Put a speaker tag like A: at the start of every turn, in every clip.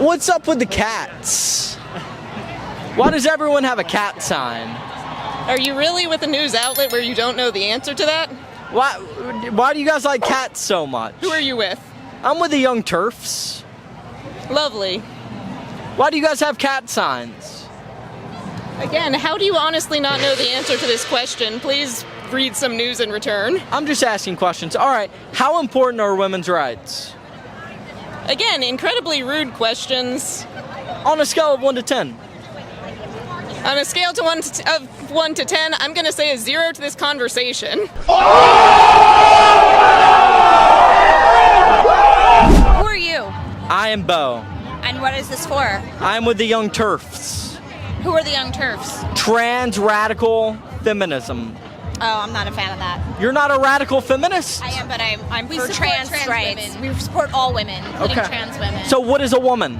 A: What's up with the cats? Why does everyone have a cat sign?
B: Are you really with a news outlet where you don't know the answer to that?
A: Why do you guys like cats so much?
B: Who are you with?
A: I'm with the Young Turfs.
B: Lovely.
A: Why do you guys have cat signs?
B: Again, how do you honestly not know the answer to this question? Please read some news in return.
A: I'm just asking questions. All right, how important are women's rights?
B: Again, incredibly rude questions.
A: On a scale of 1 to 10.
B: On a scale of 1 to 10, I'm going to say a 0 to this conversation.
C: Who are you?
A: I am Bo.
C: And what is this for?
A: I am with the Young Turfs.
C: Who are the Young Turfs?
A: Trans radical feminism.
C: Oh, I'm not a fan of that.
A: You're not a radical feminist?
C: I am, but I'm for trans rights. We support all women, including trans women.
A: So what is a woman?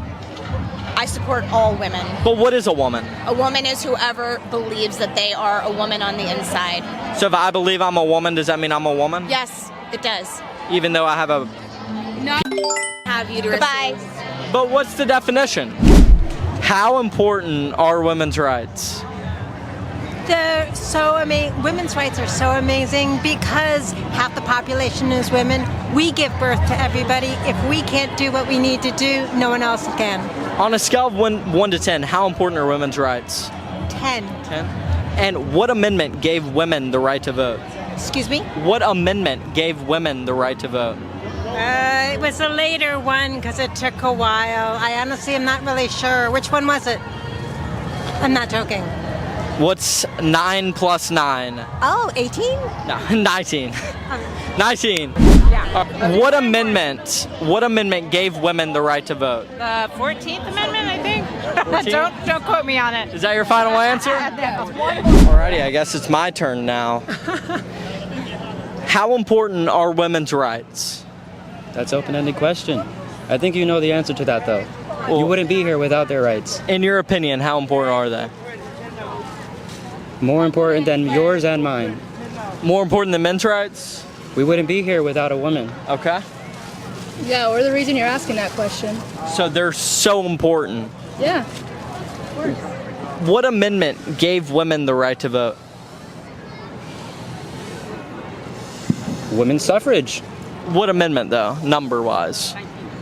C: I support all women.
A: But what is a woman?
C: A woman is whoever believes that they are a woman on the inside.
A: So if I believe I'm a woman, does that mean I'm a woman?
C: Yes, it does.
A: Even though I have a...
C: Have uteruses. Goodbye.
A: But what's the definition? How important are women's rights?
D: They're so amazing. Women's rights are so amazing because half the population is women. We give birth to everybody. If we can't do what we need to do, no one else can.
A: On a scale of 1 to 10, how important are women's rights?
D: 10.
A: 10. And what amendment gave women the right to vote?
D: Excuse me?
A: What amendment gave women the right to vote?
D: It was a later one because it took a while. I honestly am not really sure. Which one was it? I'm not joking.
A: What's 9 plus 9?
D: Oh, 18?
A: No, 19. 19.
D: Yeah.
A: What amendment gave women the right to vote?
D: The 14th Amendment, I think.
A: 14th?
D: Don't quote me on it.
A: Is that your final answer? Alrighty, I guess it's my turn now. How important are women's rights?
E: That's an open-ended question. I think you know the answer to that, though.
A: Well,
E: you wouldn't be here without their rights.
A: In your opinion, how important are they?
E: More important than yours and mine.
A: More important than men's rights?
E: We wouldn't be here without a woman.
A: Okay.
F: Yeah, or the reason you're asking that question.
A: So they're so important.
F: Yeah, of course.
A: What amendment gave women the right to vote?
E: Women's suffrage.
A: What amendment, though, number-wise?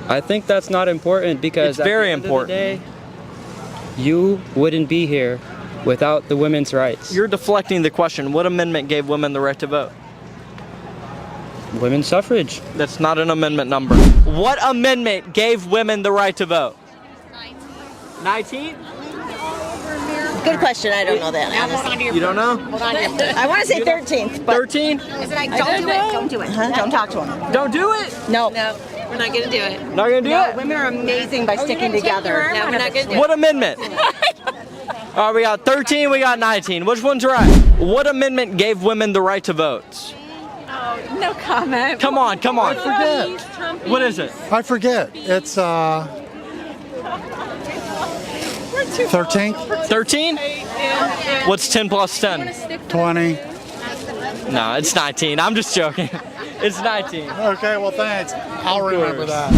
E: I think that's not important because
A: It's very
E: at the end
A: important.
E: Of the day, you wouldn't be here without the women's rights.
A: You're deflecting the question. What amendment gave women the right to vote?
E: Women's suffrage.
A: That's not an amendment number. What amendment gave women the right to vote? 19?
G: Good question. I don't know that. Honestly.
A: You don't know?
G: I want to say 13th, but
A: 13?
G: don't do it. Huh? Don't talk to him.
A: Don't do it?
G: No.
D: We're not going to do it.
A: Not gonna do it?
G: Women are amazing by sticking together.
D: No, we're not going to do it.
A: What amendment? All right, we got 13, we got 19. Which one's right? What amendment gave women the right to vote?
D: No comment.
A: Come on.
H: I forget.
A: What is it?
H: I forget. It's 13th,
A: 13? What's 10 plus 10?
H: 20.
A: No, it's 19. I'm just joking. It's 19.
H: Okay, well, thanks. I'll remember that.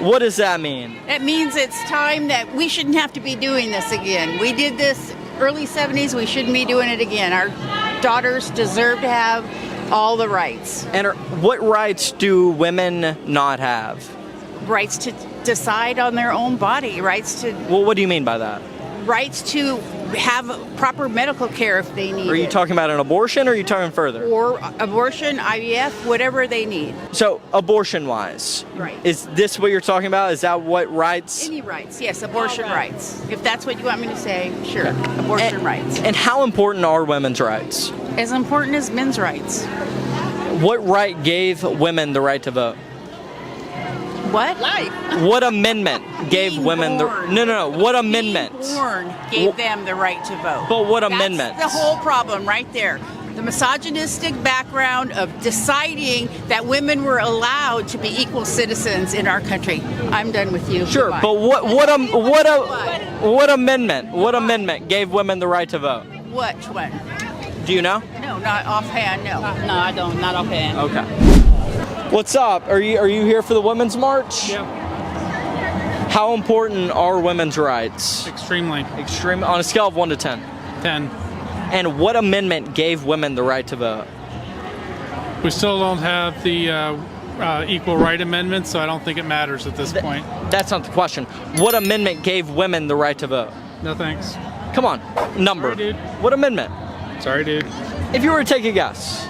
A: What does that mean?
I: It means it's time that we shouldn't have to be doing this again. We did this early 70s. We shouldn't be doing it again. Our daughters deserve to have all the rights.
A: And what rights do women not have?
I: Rights to decide on their own body. Rights to
A: Well, what do you mean by that?
I: rights to have proper medical care if they need
A: Are you
I: it.
A: talking about an abortion or are you talking further?
I: Or abortion, IVF, whatever they need.
A: So, abortion-wise,
I: Right.
A: is this what you're talking about? Is that what rights?
I: Any rights, yes, abortion rights. If that's what you want me to say, sure, abortion rights.
A: And how important are women's rights?
I: As important as men's rights.
A: What right gave women the right to vote?
I: What?
A: What amendment gave
I: Being
A: women
I: born.
A: No. What amendment?
I: Being born gave them the right to vote.
A: But what
I: That's
A: amendment?
I: the whole problem right there. The misogynistic background of deciding that women were allowed to be equal citizens in our country. I'm done with you.
A: Sure,
I: Goodbye.
A: but what amendment? What amendment gave women the right to vote?
I: Which one?
A: Do you know?
I: No, not offhand, no.
F: No, I don't. Not offhand.
A: Okay. What's up? Are you here for the Women's March?
F: Yeah.
A: How important are women's rights?
J: Extremely.
A: Extreme on a scale of 1 to 10.
J: 10.
A: And what amendment gave women the right to vote?
J: We still don't have the equal right amendment, so I don't think it matters at this point.
A: That's not the question. What amendment gave women the right to vote?
J: No thanks.
A: Come on, number.
J: Sorry, dude.
A: What amendment?
J: Sorry, dude.
A: If you were to take a guess,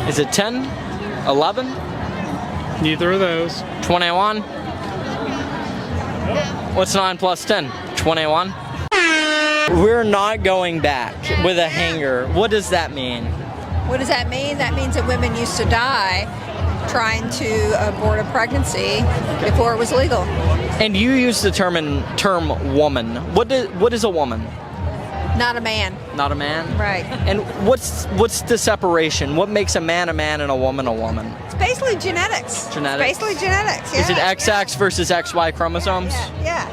A: is it 10, 11,
J: Neither of those.
A: 21? What's 9 plus 10? 21? We're not going back with a hanger. What does that mean?
K: What does that mean? That means that women used to die trying to abort a pregnancy before it was legal.
A: And you use the term woman. What is a woman?
K: Not a man.
A: Not a man?
K: Right.
A: And what's the separation? What makes a man and a woman a woman?
K: It's basically genetics.
A: Genetics?
K: It's basically genetics, yeah.
A: Is it XX versus XY chromosomes?
K: Yeah.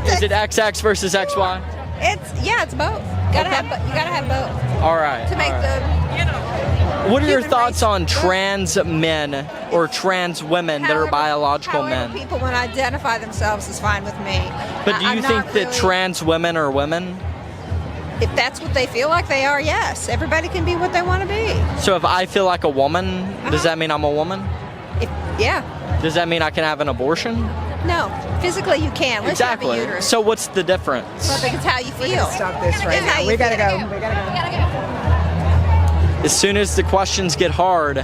A: Is it XX versus XY?
K: It's both. You gotta have both.
A: All right.
K: To make
A: What are your
K: human
A: thoughts
K: race
A: on trans men or trans women that are biological men?
K: people want to identify themselves is fine with me.
A: But do you think that trans women are women?
K: If that's what they feel like they are, yes. Everybody can be what they want to be.
A: So if I feel like a woman, does that mean I'm a woman?
K: Yeah.
A: Does that mean I can have an abortion?
K: No. Physically you can. Unless you have a uterus.
A: So what's the difference?
K: Well, I think it's how you feel.
L: Stop this right now. We gotta go.
A: As soon as the questions get hard,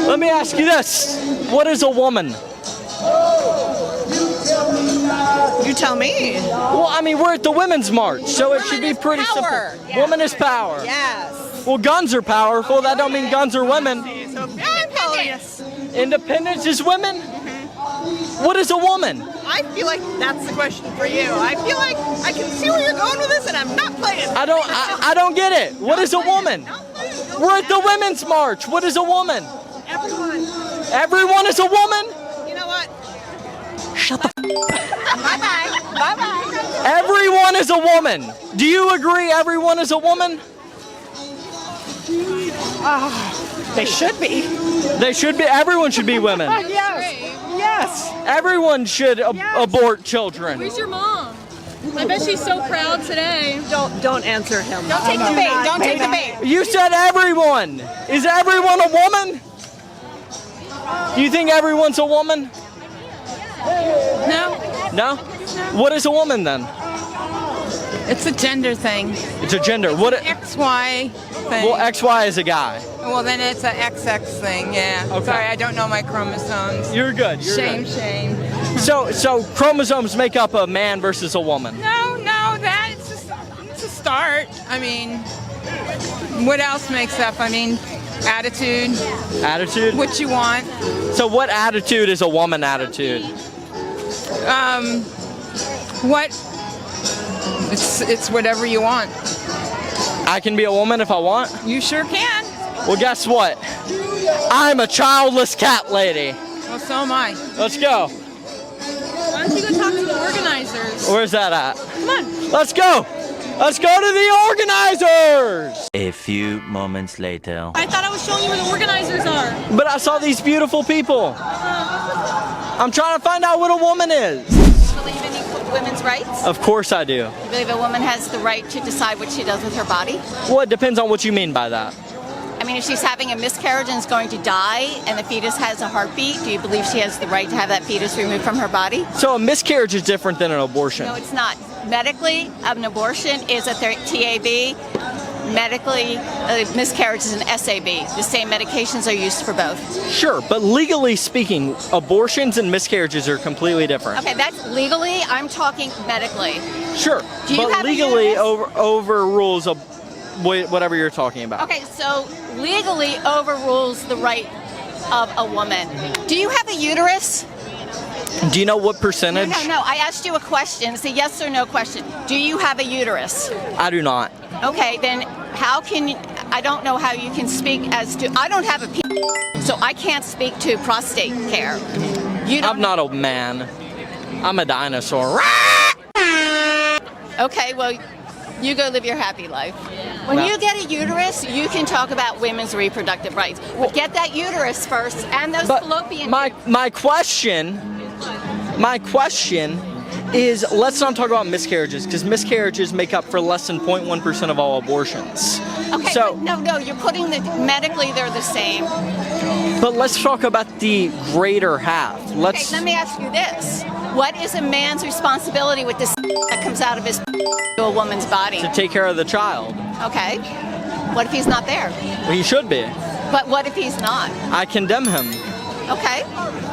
A: let me ask you this. What is a woman?
L: You tell me.
A: Well, I mean, we're at the Women's March, so it should be pretty simple.
L: Yeah.
A: Woman is power.
L: Yes.
A: Well, guns are powerful. That don't mean guns are women.
L: Independence.
A: Independence is women? What is a woman?
L: I feel like that's the question for you. I feel like I can see where you're going with this, and I'm not playing.
A: I don't get it. What is a woman? We're at the Women's March. What is a woman?
L: Everyone.
A: Everyone is a woman?
L: You know what?
A: Shut the
L: Bye-bye. Bye-bye.
A: Everyone is a woman. Do you agree everyone is a woman?
L: They should be.
A: They should be. Everyone should be women.
L: Yes.
A: Everyone should abort children.
B: Where's your mom? I bet she's so proud today.
L: Don't answer him.
C: Don't take the bait. Don't take the bait.
A: You said everyone. Is everyone a woman? Do you think everyone's a woman?
F: No,
A: No? What is a woman then?
F: it's a gender thing.
A: It's a gender. What?
F: XY thing.
A: Well, XY is a guy.
F: Well, then it's a XX thing, yeah.
A: Okay.
F: Sorry, I don't know my chromosomes.
A: You're good. You're
F: Shame,
A: good.
F: shame.
A: So chromosomes make up a man versus a woman.
F: No, it's a start. I mean, what else makes up? I mean, attitude,
A: Attitude?
F: what you want.
A: So what attitude is a woman attitude?
F: What? It's whatever you want.
A: I can be a woman if I want?
F: You sure can.
A: Well, guess what? I'm a childless cat lady.
F: Well, so am I.
A: Let's go.
B: Why don't you go talk to the organizers?
A: Where's that at?
B: Come on.
A: Let's go. Let's go to the organizers.
M: A few moments later.
B: I thought I was showing you where the organizers are.
A: But I saw these beautiful people. I'm trying to find out what a woman is.
C: Believe in equal women's rights?
A: Of course I do.
C: You believe a woman has the right to decide what she does with her body?
A: Well, it depends on what you mean by that.
C: I mean, if she's having a miscarriage and is going to die and the fetus has a heartbeat, do you believe she has the right to have that fetus removed from her body?
A: So a miscarriage is different than an abortion.
C: No, it's not. Medically, an abortion is a TAB. Medically, a miscarriage is an SAB. The same medications are used for both.
A: Sure, but legally speaking, abortions and miscarriages are completely different.
C: Okay, that's legally. I'm talking medically.
A: Sure,
C: Do you
A: but
C: have a
A: legally
C: uterus?
A: overrules whatever you're talking about.
C: Okay, so legally overrules the right of a woman. Do you have a uterus?
A: Do you know what percentage?
C: No. I asked you a question. It's a yes or no question. Do you have a uterus?
A: I do not.
C: Okay, then how can you, I don't know how you can speak as to, I don't have a so I can't speak to prostate care. You don't,
A: I'm not a man. I'm a dinosaur.
C: okay, well, you go live your happy life. When you get a uterus, you can talk about women's reproductive rights. But get that uterus first and those fallopian
A: my question is, let's not talk about miscarriages, because miscarriages make up for less than 0.1% of all abortions.
C: Okay,
A: so,
C: but no, you're putting the, medically they're the same.
A: But let's talk about the greater half.
C: Okay, let me ask you this. What is a man's responsibility with this that comes out of his to a woman's body?
A: To take care of the child.
C: Okay. What if he's not there?
A: Well, he should be.
C: But what if he's not?
A: I condemn him.
C: Okay.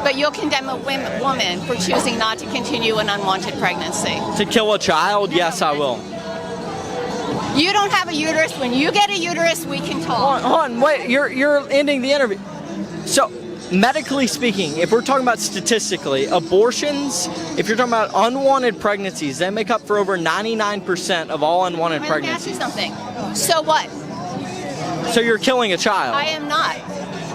C: But you'll condemn a woman for choosing not to continue an unwanted pregnancy.
A: To kill a child? Yes, I will.
C: You don't have a uterus. When you get a uterus, we can talk.
A: Hold on, wait, you're ending the interview. So, medically speaking, if we're talking about statistically, abortions, if you're talking about unwanted pregnancies, they make up for over 99% of all unwanted pregnancies.
C: Let me ask you something. So what?
A: So you're killing a child?
C: I am not.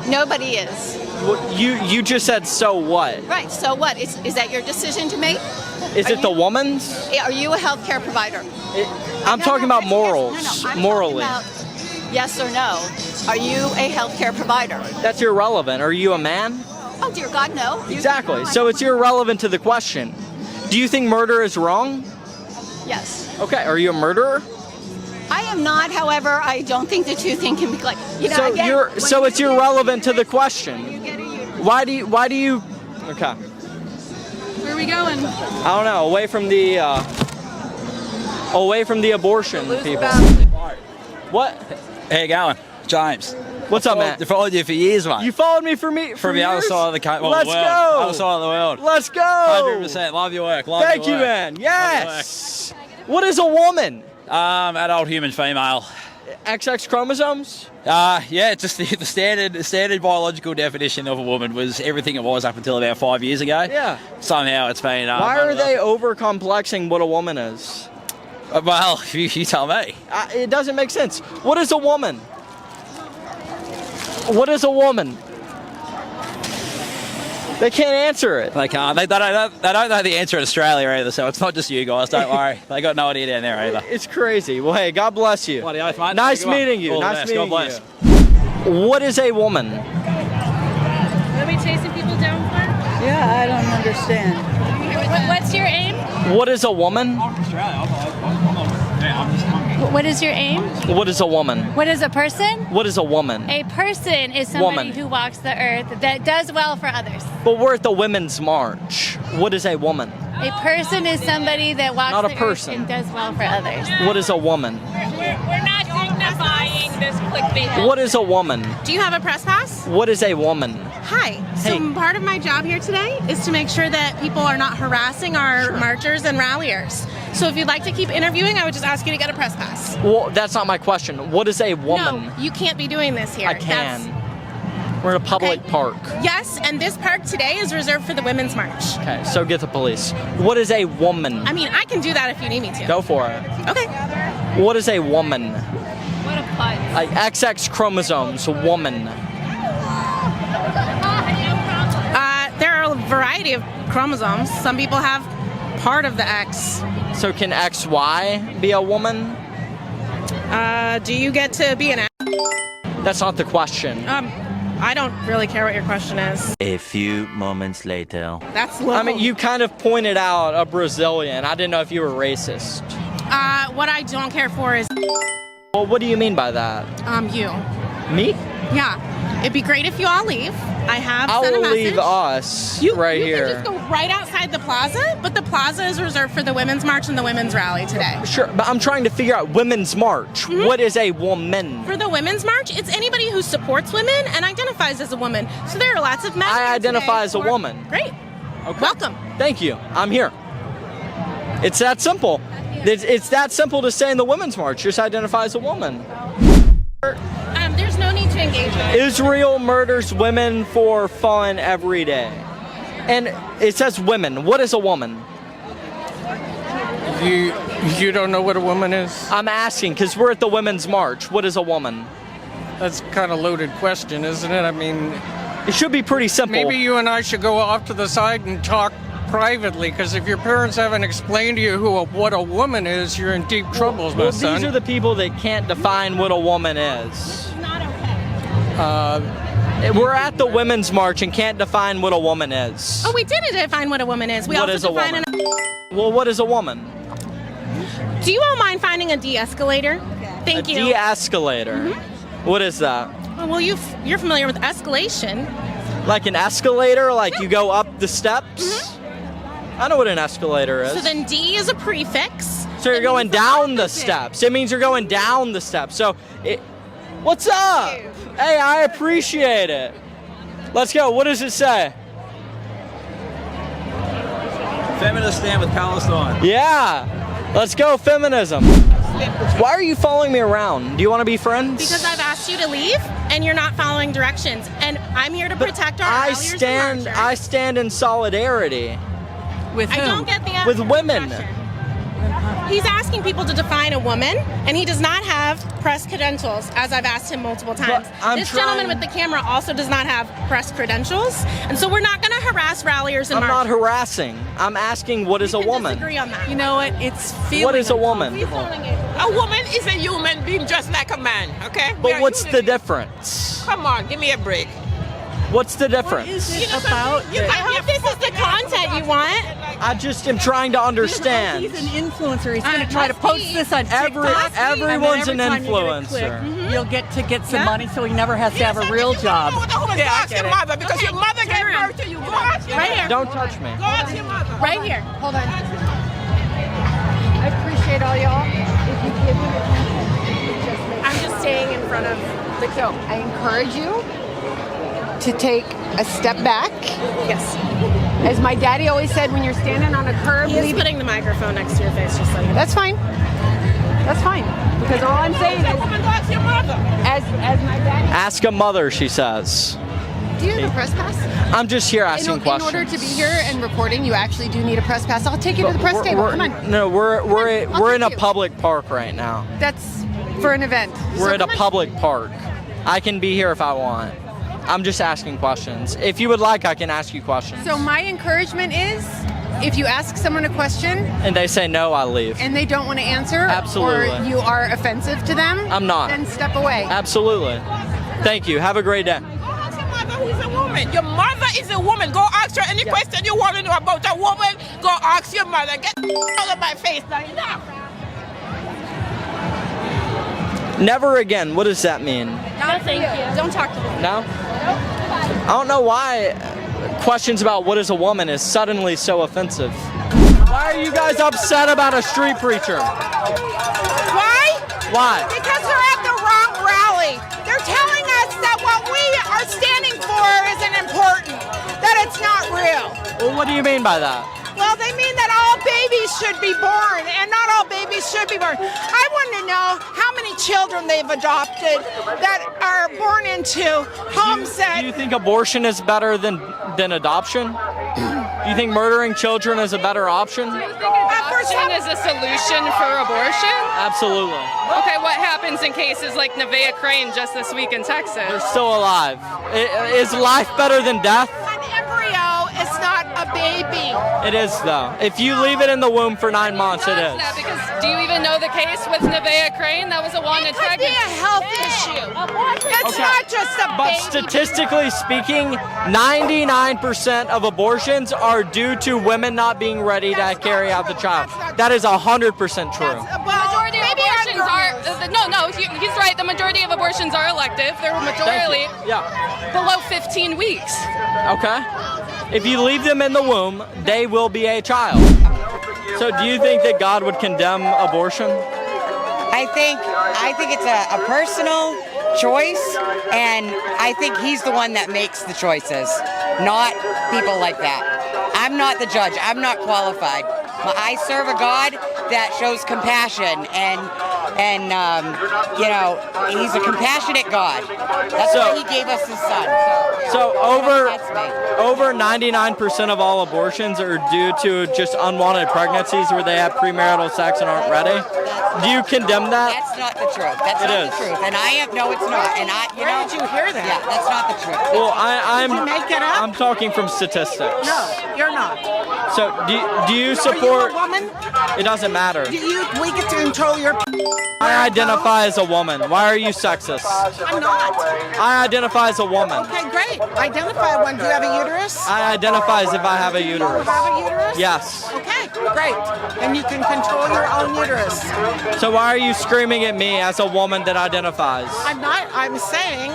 C: Nobody is.
A: Well, you just said so what?
C: Right, so what? Is that your decision to make?
A: Is it the woman's?
C: Are you a healthcare provider?
A: I'm talking about morals,
C: I'm
A: morally.
C: talking about yes or no. Are you a healthcare provider?
A: That's irrelevant. Are you a man?
C: Oh dear God, no.
A: Exactly. So it's irrelevant to the question. Do you think murder is wrong?
C: Yes.
A: Okay. Are you a murderer?
C: I am not. However, I don't think the two things can be like. You know,
A: so
C: again,
A: it's irrelevant to the question. Why do you? Okay.
B: Where are we going?
A: I don't know. Away from the abortion people. What?
N: How you going? James.
A: What's up, man?
N: I followed you for years, mate.
A: You followed me from
N: the other side of the country.
A: Let's go.
N: Other side of the world.
A: Let's go.
N: 100%. Love your work. Love
A: Thank
N: your
A: you,
N: work.
A: man. Yes. What is a woman?
N: Adult human female.
A: XX chromosomes?
N: Yeah, just the standard biological definition of a woman was everything it was up until about 5 years ago.
A: Yeah.
N: Somehow it's been.
A: Why are they over-complexing what a woman is?
N: Well, you tell me.
A: It doesn't make sense. What is a woman? What is a woman? They can't answer it.
N: They can't. They don't know the answer in Australia either, so it's not just you guys. Don't worry. They got no idea down there either.
A: It's crazy. Well, hey, God bless you.
N: Bloody oath, mate.
A: Nice meeting you. Nice meeting
N: God bless.
A: you. What is a woman?
B: What are we chasing people down for?
O: Yeah, I don't understand.
B: What's your aim?
A: What is a woman?
P: What is your aim?
A: What is a woman?
P: What is a person?
A: What is a woman?
P: A person is somebody who walks the earth that does well for others.
A: But we're at the Women's March. What is a woman?
P: A person is somebody that walks
A: Not a
P: the
A: person.
P: earth and does well for others.
A: What is a woman?
B: We're not dignifying this clickbait.
A: What is a woman?
Q: Do you have a press pass?
A: What is a woman?
Q: Hi. So part of my job here today is to make sure that people are not harassing our marchers and ralliers. So if you'd like to keep interviewing, I would just ask you to get a press pass.
A: Well, that's not my question. What is a woman?
Q: No, you can't be doing this here.
A: I can. We're in a public park.
Q: Yes, and this park today is reserved for the Women's March.
A: Okay, so get the police. What is a woman?
Q: I mean, I can do that if you need me to.
A: Go for it.
Q: Okay.
A: What is a woman?
B: What a putt.
A: Like XX chromosomes, woman.
Q: There are a variety of chromosomes. Some people have part of the X.
A: So can XY be a woman?
Q: Do you get to be an X?
A: That's not the question.
Q: I don't really care what your question is.
M: A few moments later.
Q: That's low.
A: I mean, you kind of pointed out a Brazilian. I didn't know if you were racist.
Q: What I don't care for is
A: Well, what do you mean by that?
Q: you.
A: Me?
Q: Yeah. It'd be great if you all leave. I have sent a
A: I'll
Q: message.
A: leave us right
Q: you
A: here.
Q: You can just go right outside the plaza, but the plaza is reserved for the Women's March and the Women's Rally today.
A: Sure, but I'm trying to figure out Women's March. What is a woman?
Q: For the Women's March, it's anybody who supports women and identifies as a woman. So there are lots of men.
A: I identify as a woman.
Q: Great.
A: Okay.
Q: Welcome.
A: Thank you. I'm here. It's that simple. It's that simple to say in the Women's March. Just identify as a woman.
Q: There's no need to engage with it.
A: Israel murders women for fun every day. And it says women. What is a woman?
R: You don't know what a woman is?
A: I'm asking because we're at the Women's March. What is a woman?
R: That's kind of loaded question, isn't it? I mean,
A: it should be pretty simple.
R: Maybe you and I should go off to the side and talk privately, because if your parents haven't explained to you what a woman is, you're in deep trouble, my son.
A: These are the people that can't define what a woman is.
Q: It's not okay.
A: We're at the Women's March and can't define what a woman is.
Q: Oh, we didn't define what a woman is. We
A: What
Q: also
A: is a
Q: define
A: woman? Well, what is a woman?
Q: Do you all mind finding a de-escalator? Thank you.
A: De-escalator. What is that?
Q: Oh, well, you're familiar with escalation.
A: Like an escalator? Like you go up the steps? I know what an escalator is.
Q: So then D is a prefix.
A: So you're going down the steps. It means you're going down the steps. So, what's up? Hey, I appreciate it. Let's go. What does it say?
N: Feminists stand with Palestine.
A: Yeah. Let's go, feminism. Why are you following me around? Do you want to be friends?
Q: Because I've asked you to leave, and you're not following directions. And I'm here to protect our ralliers and marchers.
A: I stand in solidarity.
Q: With whom? I don't get the
A: With women.
Q: He's asking people to define a woman, and he does not have press credentials, as I've asked him multiple times. This gentleman with the camera also does not have press credentials, and so we're not going to harass ralliers and
A: I'm
Q: marchers.
A: not harassing. I'm asking what is a woman?
Q: Disagree on that.
L: You know what? It's feeling.
A: What is a woman?
L: A woman is a human being just like a man, okay?
A: But what's the difference?
L: Come on, give me a break.
A: What's the difference?
L: What is it about?
Q: I hope this is the content you want.
A: I just am trying to understand.
O: He's an influencer. He's going to try to post this on TikTok.
A: Everyone's an
O: and every time you
A: influencer.
O: click, you'll get some money, so he never has to have a real job.
L: Yeah, ask your mother, because your mother gave birth to you. Go ask your
Q: Right
L: mother.
Q: here.
A: Don't touch me.
L: Go ask your mother.
Q: Right here.
I: Hold on. I appreciate all y'all. If you give me attention,
Q: I'm just staying in front of the
I: so I encourage you to take a step back.
Q: Yes.
I: As my daddy always said, when you're standing on a curb,
Q: He is putting the microphone next to your face, just so you know.
I: That's fine. That's fine. Because all I'm saying is,
L: ask your mother.
I: As my daddy.
A: Ask a mother, she says.
I: Do you have a press pass?
A: I'm just here asking questions.
I: In order to be here and recording, you actually do need a press pass. I'll take you to the press table. Come on.
A: No, we're in a public park right now.
I: That's for an event.
A: We're at a public park. I can be here if I want. I'm just asking questions. If you would like, I can ask you questions.
I: So my encouragement is, if you ask someone a question
A: and they say no, I leave.
I: And they don't want to answer,
A: Absolutely.
I: or you are offensive to them,
A: I'm not.
I: Then step away.
A: Absolutely. Thank you. Have a great day.
L: Ask your mother who's a woman. Your mother is a woman. Go ask her any question you want to know about a woman. Go ask your mother. Get out of my face now.
A: Never again. What does that mean?
Q: No, thank you. Don't talk to me.
A: No? I don't know why questions about what is a woman is suddenly so offensive. Why are you guys upset about a street preacher?
L: Why?
A: Why?
L: Because they're at the wrong rally. They're telling us that what we are standing for isn't important, that it's not real.
A: Well, what do you mean by that?
L: Well, they mean that all babies should be born, and not all babies should be born. I want to know how many children they've adopted that are born into homes that...
A: Do you think abortion is better than adoption? Do you think murdering children is a better option?
B: Abortion is a solution for abortion?
A: Absolutely.
B: Okay, what happens in cases like Nevaeh Crane just this week in Texas?
A: They're still alive. Is life better than death?
L: An embryo is not a baby.
A: It is, though. If you leave it in the womb for 9 months, it is.
B: Because do you even know the case with Nevaeh Crane? That was a wanted pregnancy.
L: It could be a health issue. It's not just a
A: But
L: baby.
A: statistically speaking, 99% of abortions are due to women not being ready to carry out the child. That is 100% true.
B: Majority of abortions are he's right. The majority of abortions are elective. They're majority below 15 weeks.
A: Okay. If you leave them in the womb, they will be a child. So do you think that God would condemn abortion?
S: I think it's a personal choice, and I think he's the one that makes the choices, not people like that. I'm not the judge. I'm not qualified. I serve a God that shows compassion, and and he's a compassionate God. That's why he gave us his son.
A: So over 99% of all abortions are due to just unwanted pregnancies where they have premarital sex and aren't ready. Do you condemn that?
S: That's not the truth. That's not the truth. And no, it's not. And
L: Where did you hear that?
S: Yeah, that's not the truth.
A: Well,
L: Did you make it up?
A: I'm talking from statistics.
L: No, you're not.
A: So do you support?
L: Are you a woman?
A: It doesn't matter.
L: We get to control your.
A: I identify as a woman. Why are you sexist?
L: I'm not.
A: I identify as a woman.
L: Okay, great. Identify one. Do you have a uterus?
A: I identify as if I have a uterus.
L: You have a uterus?
A: Yes.
L: Okay, great. And you can control your own uterus.
A: So why are you screaming at me as a woman that identifies?
L: I'm not. I'm saying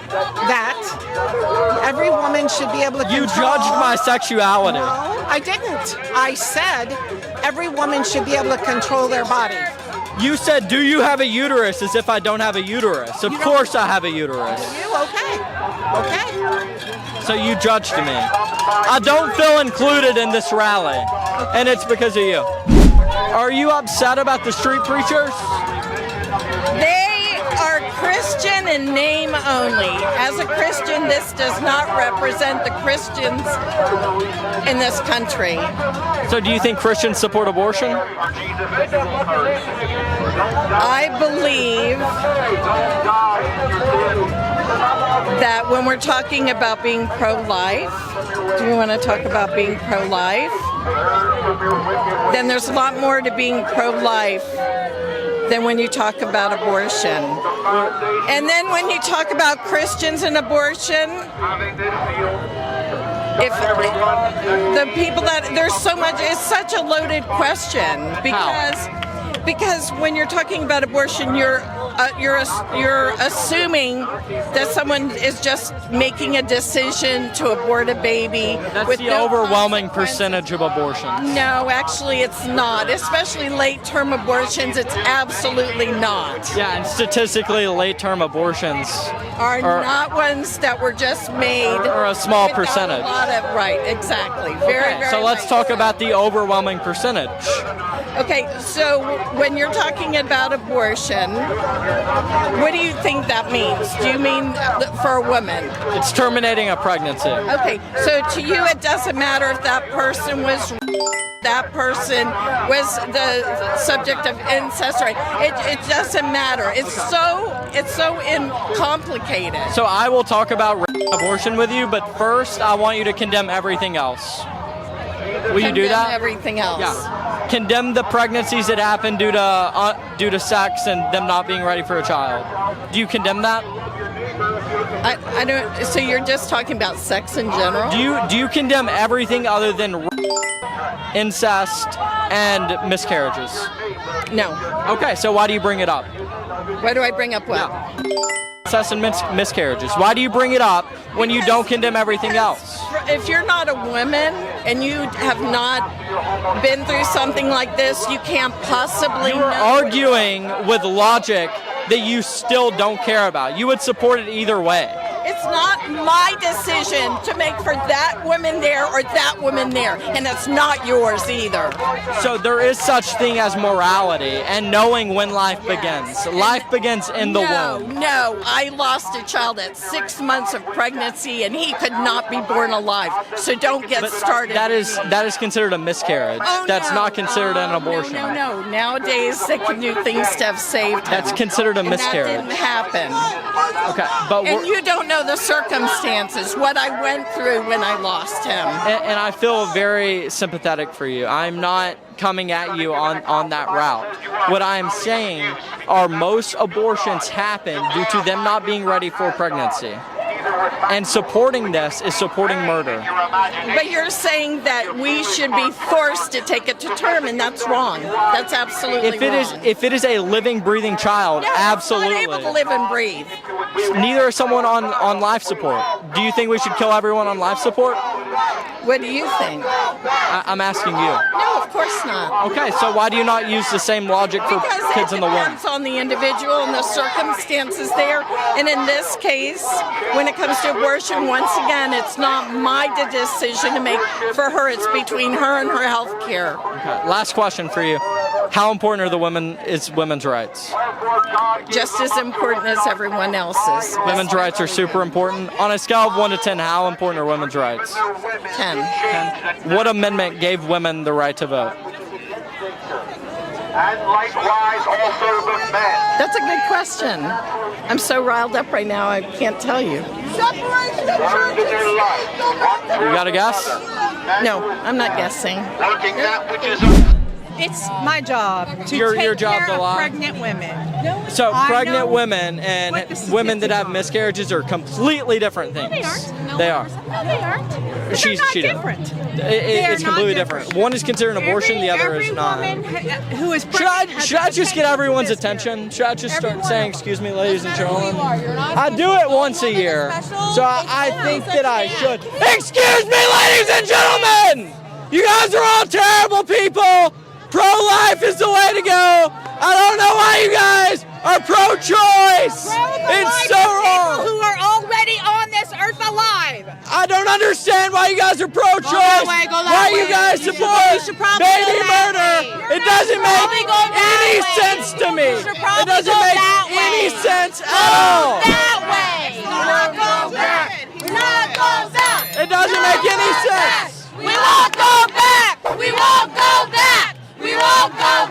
L: that every woman should be able to control.
A: You judged my sexuality.
L: No, I didn't. I said every woman should be able to control their body.
A: You said, do you have a uterus, as if I don't have a uterus. Of course I have a uterus.
L: You? Okay. Okay.
A: So you judged me. I don't feel included in this rally, and it's because of you. Are you upset about the street preachers?
T: They are Christian in name only. As a Christian, this does not represent the Christians in this country.
A: So do you think Christians support abortion?
T: I believe that when we're talking about being pro-life, do you want to talk about being pro-life? Then there's a lot more to being pro-life than when you talk about abortion. And then when you talk about Christians and abortion, if the people that there's so much, it's such a loaded question because when you're talking about abortion, you're assuming that someone is just making a decision to abort a baby.
A: That's
T: with
A: the
T: no
A: overwhelming percentage of abortions.
T: No, actually it's not. Especially late-term abortions, it's absolutely not.
A: Yeah, and statistically, late-term abortions
T: are not ones that were just made.
A: Or a small percentage.
T: Right, exactly. Very, very
A: so let's talk about the overwhelming percentage.
T: Okay, so when you're talking about abortion, what do you think that means? Do you mean for a woman?
A: It's terminating a pregnancy.
T: Okay, so to you it doesn't matter if that person was the subject of incest, right? It doesn't matter. It's so complicated.
A: So I will talk about abortion with you, but first I want you to condemn everything else. Will you do that?
T: Everything else.
A: Yeah. Condemn the pregnancies that happen due to sex and them not being ready for a child. Do you condemn that?
T: I don't. So you're just talking about sex in general?
A: Do you condemn everything other than incest and miscarriages?
T: No.
A: Okay, so why do you bring it up?
T: Why do I bring up what?
A: Yeah. Incest and miscarriages. Why do you bring it up when you don't condemn everything else?
T: If you're not a woman and you have not been through something like this, you can't possibly
A: You're arguing with logic that you still don't care about. You would support it either way.
T: It's not my decision to make for that woman there or that woman there, and it's not yours either.
A: So there is such thing as morality and knowing when life begins. Life begins in the womb.
T: No, I lost a child at 6 months of pregnancy, and he could not be born alive. So don't get started.
A: That is considered a miscarriage. That's not considered an abortion.
T: No. Nowadays they can do things to have saved him.
A: That's considered a miscarriage.
T: And that didn't happen.
A: Okay, but
T: and you don't know the circumstances, what I went through when I lost him.
A: And I feel very sympathetic for you. I'm not coming at you on that route. What I'm saying are most abortions happen due to them not being ready for pregnancy. And supporting this is supporting murder.
T: But you're saying that we should be forced to take it to term, and that's wrong. That's absolutely wrong.
A: If it is a living, breathing child, absolutely.
T: It's not able to live and breathe.
A: Neither is someone on life support. Do you think we should kill everyone on life support?
T: What do you think?
A: I'm asking you.
T: No, of course not.
A: Okay, so why do you not use the same logic for kids in the womb?
T: It depends on the individual and the circumstances there. And in this case, when it comes to abortion, once again, it's not my decision to make for her. It's between her and her health care.
A: Okay, last question for you. How important are women's rights?
T: Just as important as everyone else's.
A: Women's rights are super important. On a scale of 1 to 10, how important are women's rights?
T: 10.
A: What amendment gave women the right to vote?
U: And likewise also the men.
T: That's a good question. I'm so riled up right now, I can't tell you.
U: Separation of churches.
A: You got a guess?
T: No, I'm not guessing.
U: Working that which is
V: It's my job to
A: Your
V: take
A: job's
V: care
A: a
V: of
A: lot.
V: pregnant women.
A: So
V: I
A: pregnant
V: know
A: women and
V: what the
A: women that have
V: statistics are.
A: miscarriages are completely different things.
V: They aren't.
A: They are.
V: No, they aren't.
A: She's
V: not
A: cheating.
V: different.
A: It's completely different. One is considered an abortion, the other is not.
V: Who is
A: Should I just get everyone's attention? Should I just start saying, excuse me, ladies and gentlemen? I do it once a year, so I think that I should. Excuse me, ladies and gentlemen! You guys are all terrible people! Pro-life is the way to go! I don't know why you guys are pro-choice! It's so wrong!
V: Who are already on this earth alive.
A: I don't understand why you guys are pro-choice. Why you guys support baby murder. It doesn't make any sense to me. It doesn't make any sense at all.
V: That way. We're not going back. We're not going back.
A: It doesn't make any sense.
V: We won't go back. We won't go back. We won't go